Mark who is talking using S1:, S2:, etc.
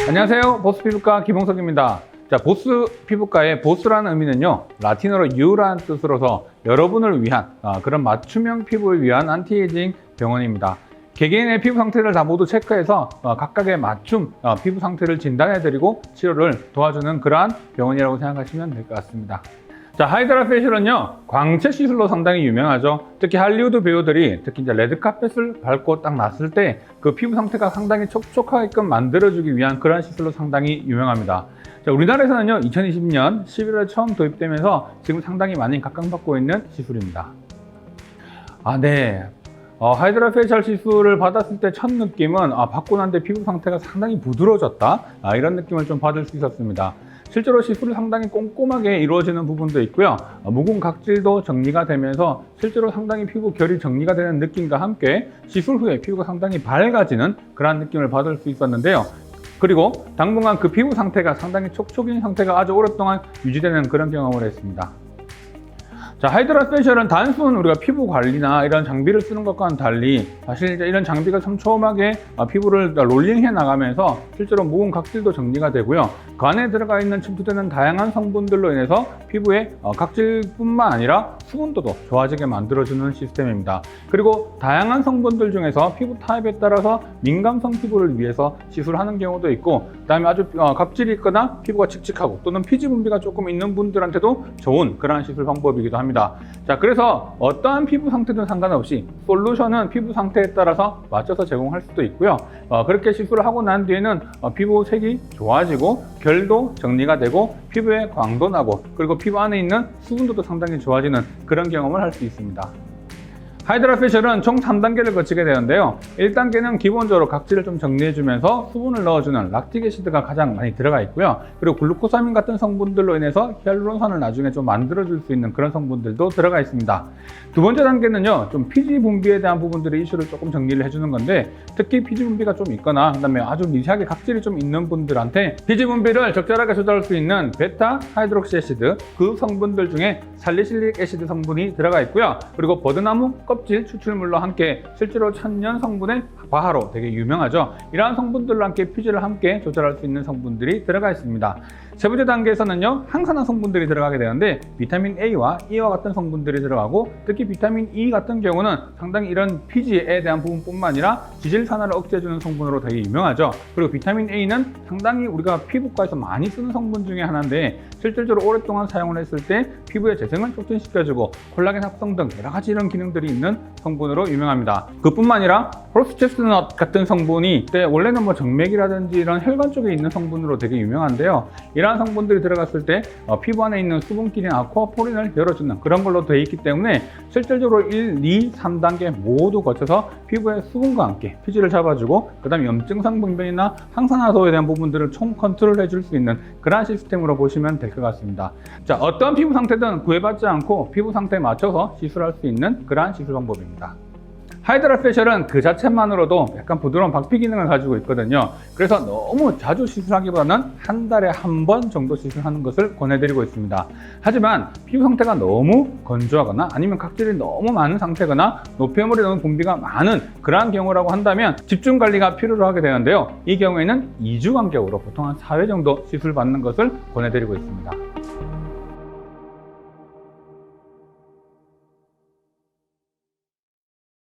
S1: 안녕하세요. 보스 피부과 김홍석입니다. 자, 보스 피부과의 보스라는 의미는요, 라틴어로 U라는 뜻으로서 여러분을 위한 그런 맞춤형 피부를 위한 안티에이징 병원입니다. 개개인의 피부 상태를 다 모두 체크해서 각각의 맞춤 피부 상태를 진단해드리고 치료를 도와주는 그러한 병원이라고 생각하시면 될 것 같습니다. 자, 하이드라 페이셜은요, 광채 시술로 상당히 유명하죠. 특히 할리우드 배우들이 특히 이제 레드카펫을 밟고 딱 났을 때 그 피부 상태가 상당히 촉촉하게끔 만들어주기 위한 그런 시술로 상당히 유명합니다. 자, 우리나라에서는요, 2020년 11월에 처음 도입되면서 지금 상당히 많이 각광받고 있는 시술입니다. 하이드라 페이셜 시술을 받았을 때 첫 느낌은 받고 난 뒤 피부 상태가 상당히 부드러워졌다, 이런 느낌을 좀 받을 수 있었습니다. 실제로 시술이 상당히 꼼꼼하게 이루어지는 부분도 있고요. 묵은 각질도 정리가 되면서 실제로 상당히 피부 결이 정리가 되는 느낌과 함께 시술 후에 피부가 상당히 밝아지는 그런 느낌을 받을 수 있었는데요. 그리고 당분간 그 피부 상태가 상당히 촉촉인 상태가 아주 오랫동안 유지되는 그런 경험을 했습니다. 자, 하이드라 페이셜은 단순 우리가 피부 관리나 이런 장비를 쓰는 것과는 달리 사실 이제 이런 장비가 촘촘하게 피부를 롤링해 나가면서 실제로 묵은 각질도 정리가 되고요. 그 안에 들어가 있는 침투되는 다양한 성분들로 인해서 피부의 각질뿐만 아니라 수분도도 좋아지게 만들어주는 시스템입니다. 그리고 다양한 성분들 중에서 피부 타입에 따라서 민감성 피부를 위해서 시술하는 경우도 있고, 그다음에 아주 각질이 있거나 피부가 칙칙하고 또는 피지 분비가 조금 있는 분들한테도 좋은 그러한 시술 방법이기도 합니다. 자, 그래서 어떠한 피부 상태든 상관없이 솔루션은 피부 상태에 따라서 맞춰서 제공할 수도 있고요. 그렇게 시술을 하고 난 뒤에는 피부 색이 좋아지고 결도 정리가 되고 피부에 광도 나고 그리고 피부 안에 있는 수분도도 상당히 좋아지는 그런 경험을 할 수 있습니다. 하이드라 페이셜은 총 3단계를 거치게 되는데요. 1단계는 기본적으로 각질을 좀 정리해주면서 수분을 넣어주는 락틱 애시드가 가장 많이 들어가 있고요. 그리고 글루코사민 같은 성분들로 인해서 히알루론산을 나중에 좀 만들어줄 수 있는 그런 성분들도 들어가 있습니다. 두 번째 단계는요, 좀 피지 분비에 대한 부분들의 이슈를 조금 정리를 해주는 건데, 특히 피지 분비가 좀 있거나 그다음에 아주 미세하게 각질이 좀 있는 분들한테 피지 분비를 적절하게 조절할 수 있는 베타 하이드록시 애시드, 그 성분들 중에 살리실릭 애시드 성분이 들어가 있고요. 그리고 버드나무 껍질 추출물로 함께 실제로 천연 성분의 과하로 되게 유명하죠. 이러한 성분들로 함께 피지를 함께 조절할 수 있는 성분들이 들어가 있습니다. 세 번째 단계에서는요, 항산화 성분들이 들어가게 되는데 비타민 A와 E와 같은 성분들이 들어가고, 특히 비타민 E 같은 경우는 상당히 이런 피지에 대한 부분뿐만 아니라 지질산화를 억제해주는 성분으로 되게 유명하죠. 그리고 비타민 A는 상당히 우리가 피부과에서 많이 쓰는 성분 중에 하나인데, 실질적으로 오랫동안 사용을 했을 때 피부의 재생을 촉진시켜주고 콜라겐 합성 등 여러 가지 이런 기능들이 있는 성분으로 유명합니다. 그뿐만 아니라 호르스 체스트넛 같은 성분이 원래는 뭐 정맥이라든지 이런 혈관 쪽에 있는 성분으로 되게 유명한데요. 이러한 성분들이 들어갔을 때 피부 안에 있는 수분기린 아쿠아포린을 열어주는 그런 걸로 되어 있기 때문에 실질적으로 1, 2, 3단계 모두 거쳐서 피부의 수분과 함께 피지를 잡아주고 그 다음에 염증성 병변이나 항산화도에 대한 부분들을 총 컨트롤 해줄 수 있는 그런 시스템으로 보시면 될 것 같습니다. 자, 어떤 피부 상태든 구애받지 않고 피부 상태에 맞춰서 시술할 수 있는 그러한 시술 방법입니다. 하이드라 페이셜은 그 자체만으로도 약간 부드러운 박피 기능을 가지고 있거든요. 그래서 너무 자주 시술하기보다는 한 달에 한 번 정도 시술하는 것을 권해드리고 있습니다. 하지만 피부 상태가 너무 건조하거나 아니면 각질이 너무 많은 상태거나 노폐물이 너무 분비가 많은 그러한 경우라고 한다면 집중 관리가 필요로 하게 되는데요. 이 경우에는 2주 간격으로 보통 한 4회 정도 시술 받는 것을 권해드리고 있습니다.